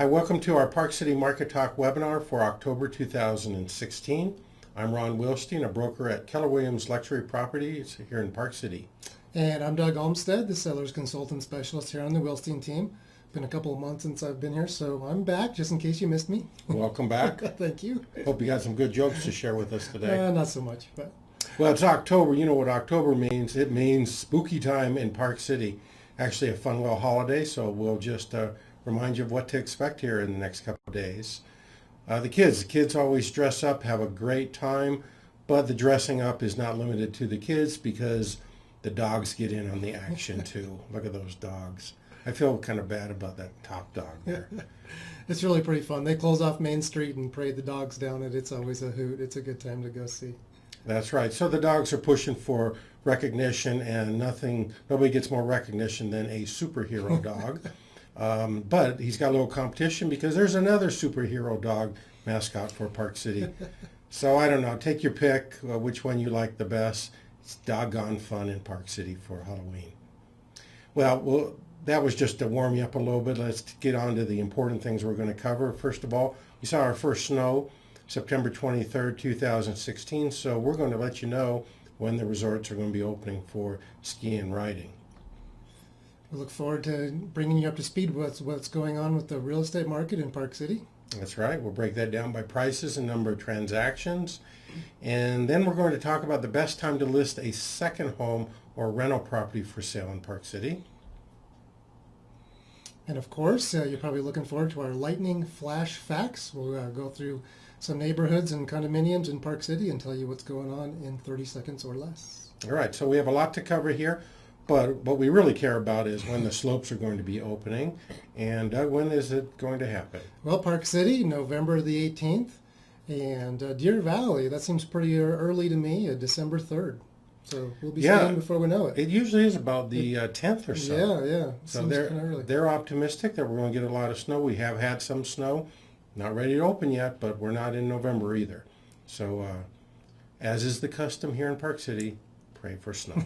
Hi, welcome to our Park City Market Talk webinar for October 2016. I'm Ron Wilstein, a broker at Keller Williams Luxury Properties here in Park City. And I'm Doug Olmstead, the Sellers Consultant Specialist here on the Wilstein team. Been a couple of months since I've been here, so I'm back just in case you missed me. Welcome back. Thank you. Hope you got some good jokes to share with us today. Not so much, but Well, it's October. You know what October means. It means spooky time in Park City. Actually a fun little holiday, so we'll just remind you of what to expect here in the next couple of days. The kids always dress up, have a great time, but the dressing up is not limited to the kids because the dogs get in on the action too. Look at those dogs. I feel kind of bad about that top dog there. it's really pretty fun. They close off Main Street and parade the dogs down it. It's always a hoot. It's a good time to go see. That's right. So the dogs are pushing for recognition, and nobody gets more recognition than a superhero dog. But he's got a little competition because there's another superhero dog mascot for Park City. So I don't know. Take your pick, which one you like the best. It's doggone fun in Park City for Halloween. Well, that was just to warm you up a little bit. Let's get on to the important things we're going to cover. First of all, we saw our first snow September 23rd, 2016. So we're going to let you know when the resorts are going to be opening for skiing and riding. We look forward to bringing you up to speed with what's going on with the real estate market in Park City. That's right. We'll break that down by prices and number of transactions. And then we're going to talk about the best time to list a second home or rental property for sale in Park City. And of course, you're probably looking forward to our lightning flash facts. We'll go through some neighborhoods and condominiums in Park City and tell you what's going on in 30 seconds or less. All right. So we have a lot to cover here. But what we really care about is when the slopes are going to be opening, and when is it going to happen? Well, Park City, November the 18th, and Deer Valley, that seems pretty early to me, December 3rd. So we'll be skiing before we know it. It usually is about the 10th or so. Yeah. So seems kind of early. they're optimistic that we're going to get a lot of snow. We have had some snow, not ready to open yet, but we're not in November either. So as is the custom here in Park City, pray for snow.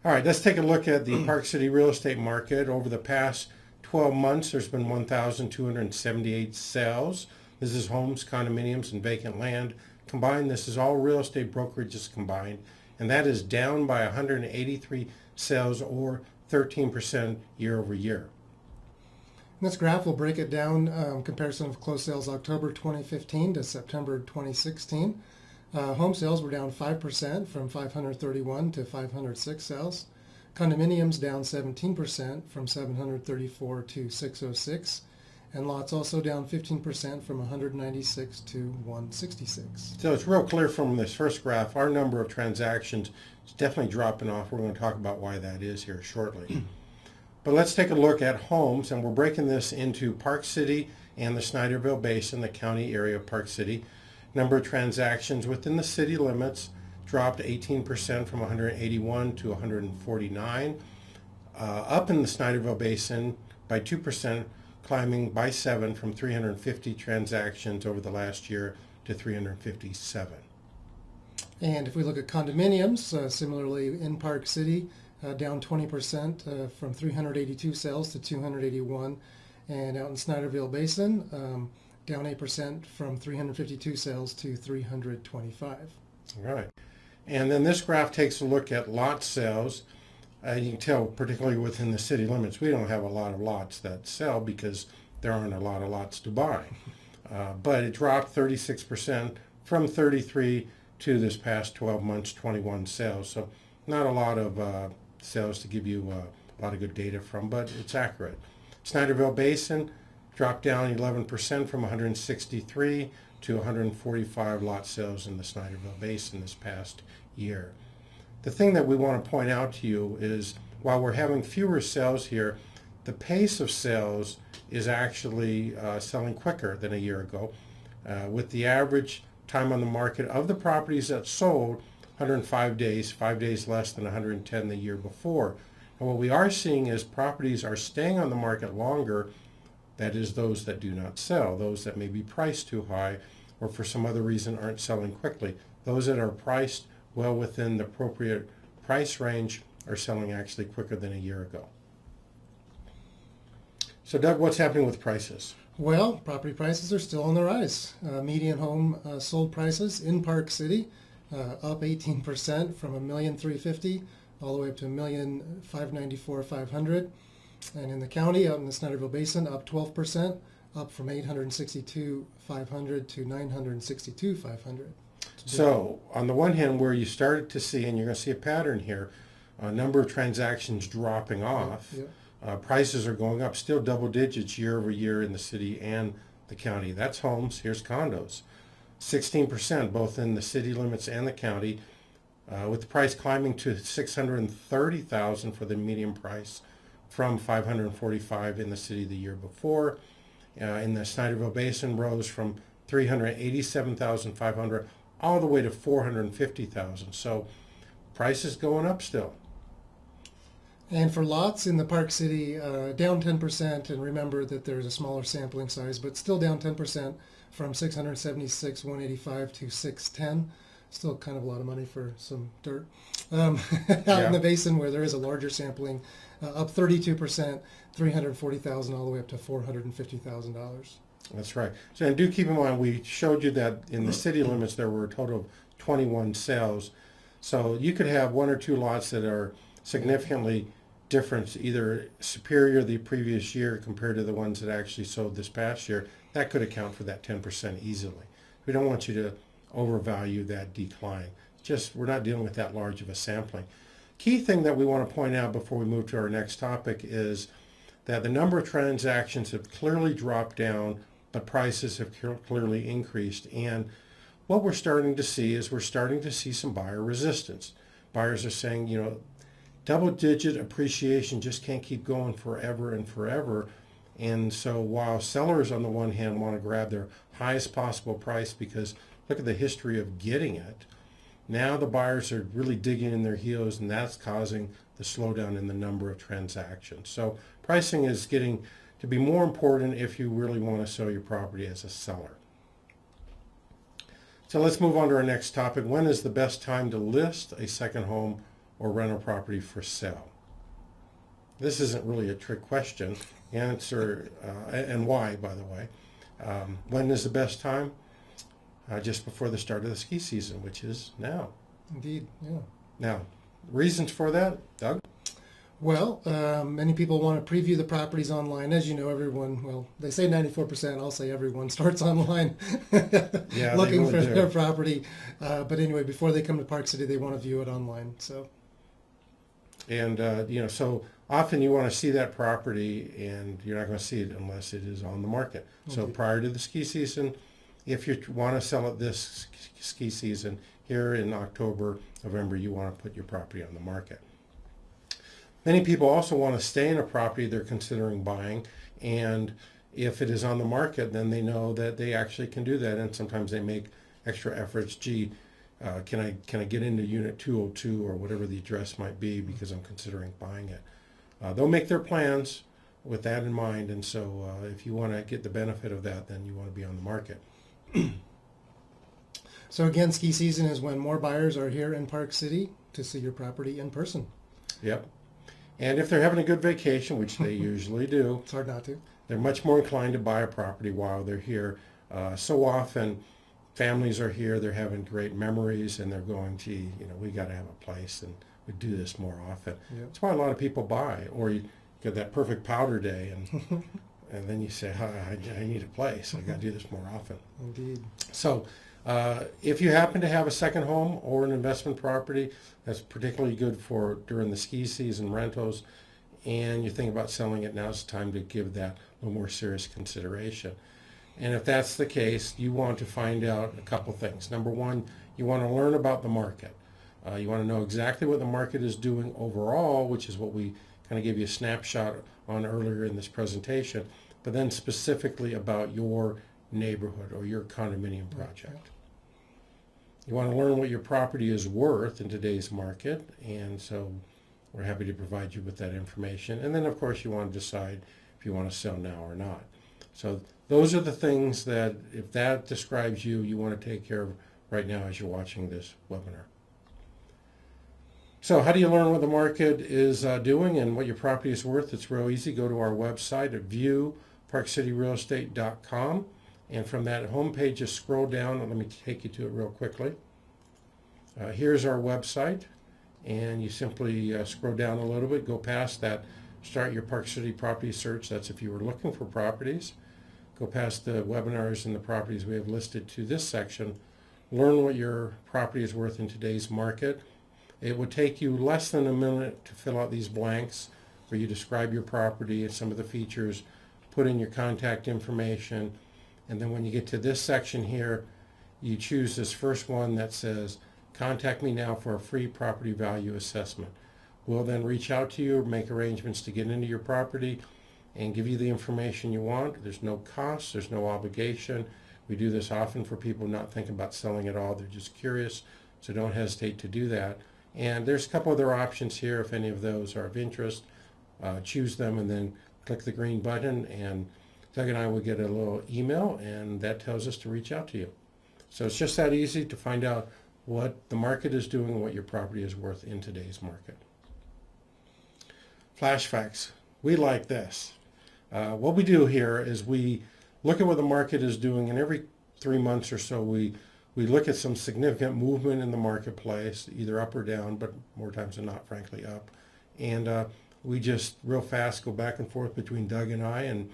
All right, let's take a look at the Park City real estate market. Over the past 12 months, there's been 1,278 sales. This is homes, condominiums, and vacant land combined. This is all real estate brokerages combined, and that is down by 183 sales or 13% year over year. In this graph, we'll break it down, comparison of closed sales October 2015 to September 2016. Home sales were down 5% from 531 to 506 sales. Condominiums down 17% from 734 to 606. And lots also down 15% from 196 to 166. So it's real clear from this first graph, our number of transactions is definitely dropping off. We're going to talk about why that is here shortly. But let's take a look at homes, and we're breaking this into Park City and the Snyderville Basin, the county area of Park City. Number of transactions within the city limits dropped 18% from 181 to 149. Up in the Snyderville Basin by 2%, climbing by 7 from 350 transactions over the last year to 357. And if we look at condominiums, similarly in Park City, down 20% from 382 sales to 281. And out in Snyderville Basin, down 8% from 352 sales to 325. All right. And then this graph takes a look at lot sales. You can tell, particularly within the city limits, we don't have a lot of lots that sell because there aren't a lot of lots to buy. But it dropped 36% from 33 to this past 12 months, 21 sales. So not a lot of sales to give you a lot of good data from, but it's accurate. Snyderville Basin dropped down 11% from 163 to 145 lot sales in the Snyderville Basin this past year. The thing that we want to point out to you is while we're having fewer sales here, the pace of sales is actually selling quicker than a year ago, with the average time on the market of the properties that sold 105 days, 5 days less than 110 the year before. And what we are seeing is properties are staying on the market longer. That is, those that do not sell, those that may be priced too high or for some other reason aren't selling quickly. Those that are priced well within the appropriate price range are selling actually quicker than a year ago. So Doug, what's happening with prices? Well, property prices are still on the rise. Median home sold prices in Park City up 18% from $1,350,000 all the way up to $1,594,500, and in the county, out in the Snyderville Basin, up 12%, up from $862,500 to $962,500. So on the one hand, where you started to see, and you're going to see a pattern here, a number of transactions dropping off. Yep. Prices are going up, still double digits year over year in the city and the county. That's homes. Here's condos. 16% both in the city limits and the county, with the price climbing to $630,000 for the median price from $545,000 in the city the year before. In the Snyderville Basin rose from $387,500 all the way to $450,000. So prices going up still. And for lots in the Park City, down 10%, and remember that there's a smaller sampling size, but still down 10% from 676,185 to 610. Still kind of a lot of money for some dirt. Out in the basin where there is a larger sampling, up 32%, 340,000 all the way up to $450,000. That's right. So, and do keep in mind, we showed you that in the city limits there were a total of 21 sales. So you could have one or two lots that are significantly different, either superior the previous year compared to the ones that actually sold this past year. That could account for that 10% easily. We don't want you to overvalue that decline. Just, we're not dealing with that large of a sampling. Key thing that we want to point out before we move to our next topic is that the number of transactions have clearly dropped down, but prices have clearly increased. And what we're starting to see is we're starting to see some buyer resistance. Buyers are saying, double-digit appreciation just can't keep going forever and forever. And so while sellers on the one hand want to grab their highest possible price because look at the history of getting it, now the buyers are really digging in their heels, and that's causing the slowdown in the number of transactions. So pricing is getting to be more important if you really want to sell your property as a seller. So let's move on to our next topic. When is the best time to list a second home or rental property for sale? This isn't really a trick question. Answer, and why, by the way. When is the best time? Just before the start of the ski season, which is now. Indeed, yeah. Now, reasons for that, Doug? Well, many people want to preview the properties online. As you know, everyone, well, they say 94%, I'll say everyone starts online looking for their property. But anyway, before they come to Park City, they want to view it online. So, and, so often you want to see that property, and you're not going to see it unless it is on the market. So Okay. prior to the ski season, if you want to sell it this ski season, here in October, November, you want to put your property on the market. Many people also want to stay in a property they're considering buying, and if it is on the market, then they know that they actually can do that, and sometimes they make extra efforts. Gee, can I get into unit 202 or whatever the address might be because I'm considering buying it. They'll make their plans with that in mind, and so if you want to get the benefit of that, then you want to be on the market. So again, ski season is when more buyers are here in Park City to see your property in person. Yep. And if they're having a good vacation, which they usually do, It's hard not to. they're much more inclined to buy a property while they're here. So often, families are here, they're having great memories, and they're going, gee, we got to have a place, and we do this more often. Yep. That's why a lot of people buy. Or you get that perfect powder day, and and then you say, I need a place. I got to do this more often. Indeed. So if you happen to have a second home or an investment property, that's particularly good for during the ski season rentals, and you think about selling it, now's the time to give that a little more serious consideration. And if that's the case, you want to find out a couple things. Number one, you want to learn about the market. You want to know exactly what the market is doing overall, which is what we kind of gave you a snapshot on earlier in this presentation, but then specifically about your neighborhood or your condominium project. You want to learn what your property is worth in today's market, and so we're happy to provide you with that information. And then, of course, you want to decide if you want to sell now or not. So those are the things that, if that describes you, you want to take care of right now as you're watching this webinar. So how do you learn what the market is doing and what your property is worth? It's real easy. Go to our website at viewparkcityrealestate.com. And from that homepage, just scroll down, and let me take you to it real quickly. Here's our website, and you simply scroll down a little bit, go past that Start Your Park City Property Search. That's if you were looking for properties. Go past the webinars and the properties we have listed to this section. Learn what your property is worth in today's market. It would take you less than a minute to fill out these blanks where you describe your property and some of the features, put in your contact information, and then when you get to this section here, you choose this first one that says, contact me now for a free property value assessment. We'll then reach out to you, make arrangements to get into your property and give you the information you want. There's no cost, there's no obligation. We do this often for people not thinking about selling at all. They're just curious, so don't hesitate to do that. And there's a couple other options here. If any of those are of interest, choose them and then click the green button, and Doug and I will get a little email, and that tells us to reach out to you. So it's just that easy to find out what the market is doing and what your property is worth in today's market. Flash facts. We like this. What we do here is we look at what the market is doing, and every 3 months or so we look at some significant movement in the marketplace, either up or down, but more times than not, frankly, up. And we just real fast go back and forth between Doug and I, and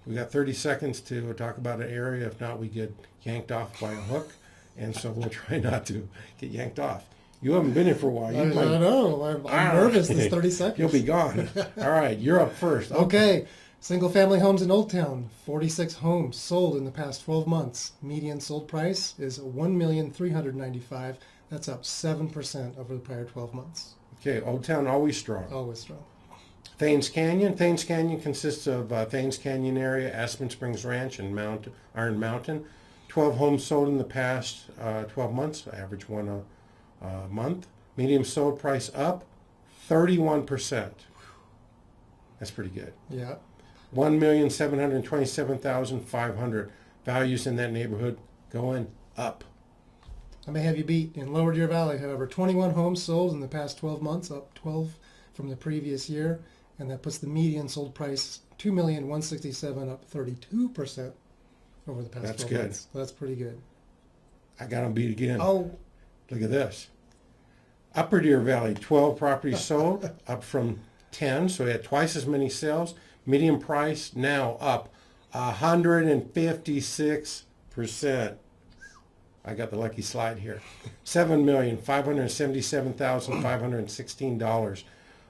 we got 30 seconds to talk about an area. If not, we get yanked off by a hook, and so we'll try not to get yanked off. You haven't been here for a while. I know. I'm nervous. This 30 seconds. You'll be gone. All right, you're up first. Okay. Single-family homes in Old Town. 46 homes sold in the past 12 months. Median sold price is $1,395,000. That's up 7% over the prior 12 months. Okay, Old Town always strong. Always strong. Thames Canyon. Thames Canyon consists of Thames Canyon area, Aspen Springs Ranch, and Iron Mountain. 12 homes sold in the past 12 months, average one a month. Median sold price up 31%. That's pretty good. Yeah. $1,727,500. Values in that neighborhood going up. I may have you beat. In Lower Deer Valley, however, 21 homes sold in the past 12 months, up 12 from the previous year, and that puts the median sold price $2,167,000, up 32% over the past 12 months. That's pretty good. I got them beat again. Oh, look at this. Upper Deer Valley, 12 properties sold, up from 10, so we had twice as many sales. Median price now up 156%. I got the lucky slide here. $7,577,516.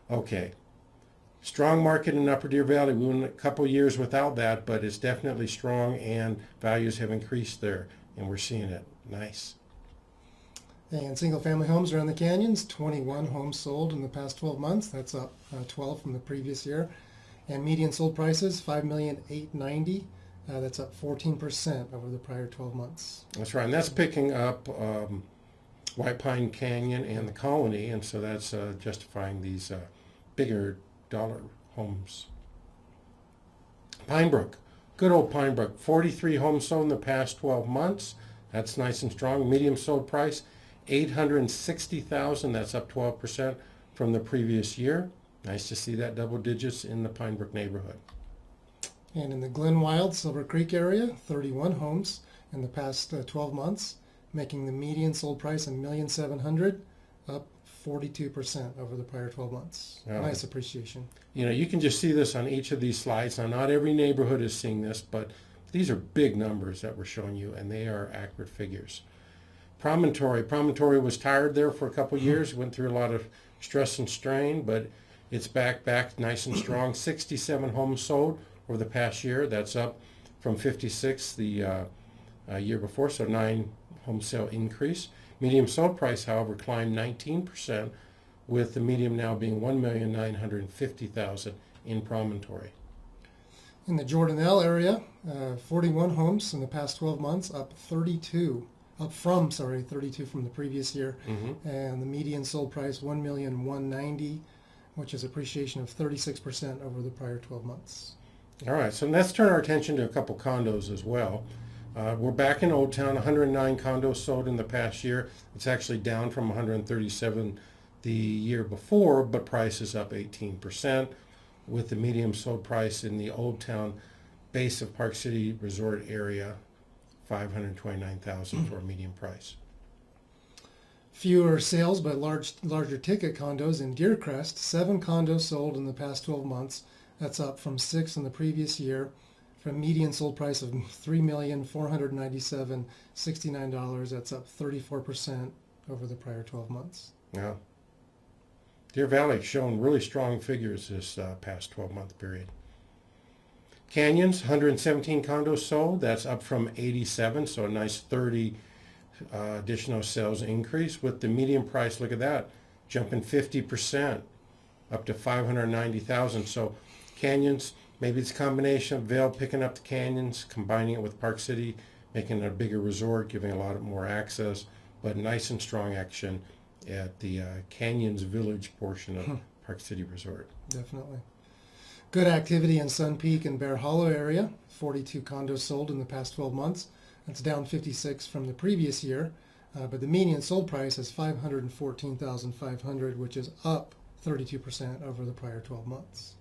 Okay. Strong market in Upper Deer Valley. We went a couple years without that, but it's definitely strong, and values have increased there, and we're seeing it. Nice. And single-family homes around the canyons, 21 homes sold in the past 12 months. That's up 12 from the previous year. And median sold prices, $5,890,000. That's up 14% over the prior 12 months. That's right, and that's picking up White Pine Canyon and the Colony, and so that's justifying these bigger dollar homes. Pinebrook, good old Pinebrook, 43 homes sold in the past 12 months. That's nice and strong. Median sold price, $860,000. That's up 12% from the previous year. Nice to see that double digits in the Pinebrook neighborhood. And in the Glen Wild, Silver Creek area, 31 homes in the past 12 months, making the median sold price $1,700,000, up 42% over the prior 12 months. Oh. Nice appreciation. You know, you can just see this on each of these slides. Now, not every neighborhood is seeing this, but these are big numbers that we're showing you, and they are accurate figures. Promontory was tired there for a couple years, went through a lot of stress and strain, but it's back nice and strong. 67 homes sold over the past year. That's up from 56 the year before, so 9 home sale increase. Median sold price, however, climbed 19%, with the median now being $1,950,000 in Promontory. In the Jordanelle area, 41 homes in the past 12 months, up from 32 from the previous year. Mm-hmm. And the median sold price $1,190,000, which is appreciation of 36% over the prior 12 months. All right, so let's turn our attention to a couple condos as well. We're back in Old Town, 109 condos sold in the past year. It's actually down from 137 the year before, but price is up 18%, with the median sold price in the Old Town base of Park City Resort area, $529,000 for a median price. Fewer sales, but larger ticket condos in Deercrest. 7 condos sold in the past 12 months. That's up from 6 in the previous year. For a median sold price of $3,497,069. That's up 34% over the prior 12 months. Yeah. Deer Valley's shown really strong figures this past 12-month period. Canyons, 117 condos sold. That's up from 87, so a nice 30 additional sales increase, with the median price, look at that, jumping 50% up to $590,000. So Canyons, maybe it's a combination of Vail picking up the Canyons, combining it with Park City, making it a bigger resort, giving a lot more access, but nice and strong action at the Canyons Village portion of Park City Resort. Definitely. Good activity in Sun Peak and Bear Hollow area. 42 condos sold in the past 12 months. That's down 56 from the previous year, but the median sold price is $514,500, which is up 32% over the prior 12 months.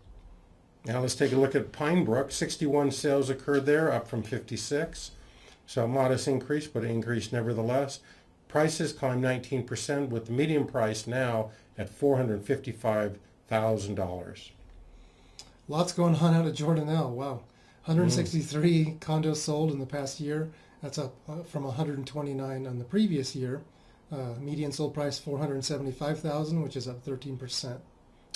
Now let's take a look at Pine Brook. 61 sales occurred there, up from 56. So a modest increase, but an increase nevertheless. Prices climbed 19%, with the median price now at $455,000. Lots going on out at Jordanelle. Wow. 163 condos sold in the past year. That's up from 129 on the previous year. Median sold price $475,000, which is up 13%.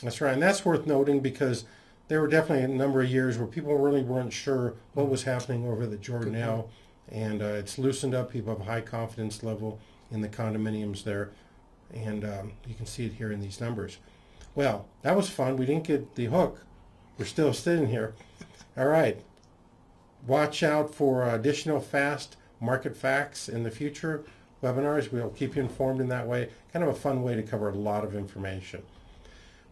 That's right, and that's worth noting because there were definitely a number of years where people really weren't sure what was happening over the Jordanelle, and it's loosened up. People have a high confidence level in the condominiums there, and you can see it here in these numbers. Well, that was fun. We didn't get the hook. We're still sitting here. All right. Watch out for additional fast market facts in the future webinars. We'll keep you informed in that way. Kind of a fun way to cover a lot of information.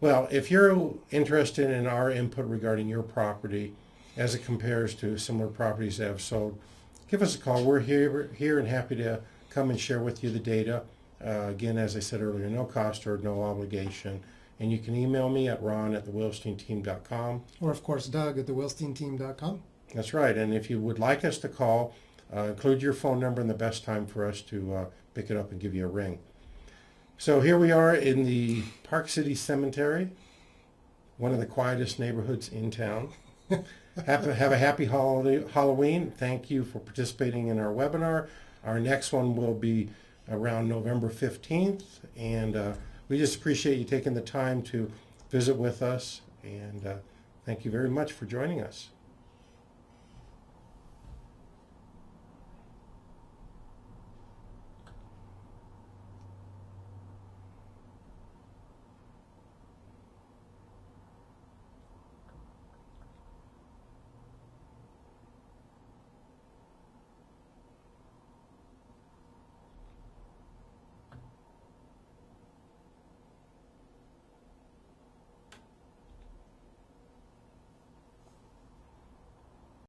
Well, if you're interested in our input regarding your property as it compares to similar properties that have sold, give us a call. We're here and happy to come and share with you the data. Again, as I said earlier, no cost or no obligation. And you can email me at ron@thewilsteinteam.com. Or, of course, Doug at thewilsteinteam.com. That's right. And if you would like us to call, include your phone number and the best time for us to pick it up and give you a ring. So here we are in the Park City Cemetery, one of the quietest neighborhoods in town. Have a happy Halloween. Thank you for participating in our webinar. Our next one will be around November 15th. And we just appreciate you taking the time to visit with us. And thank you very much for joining us.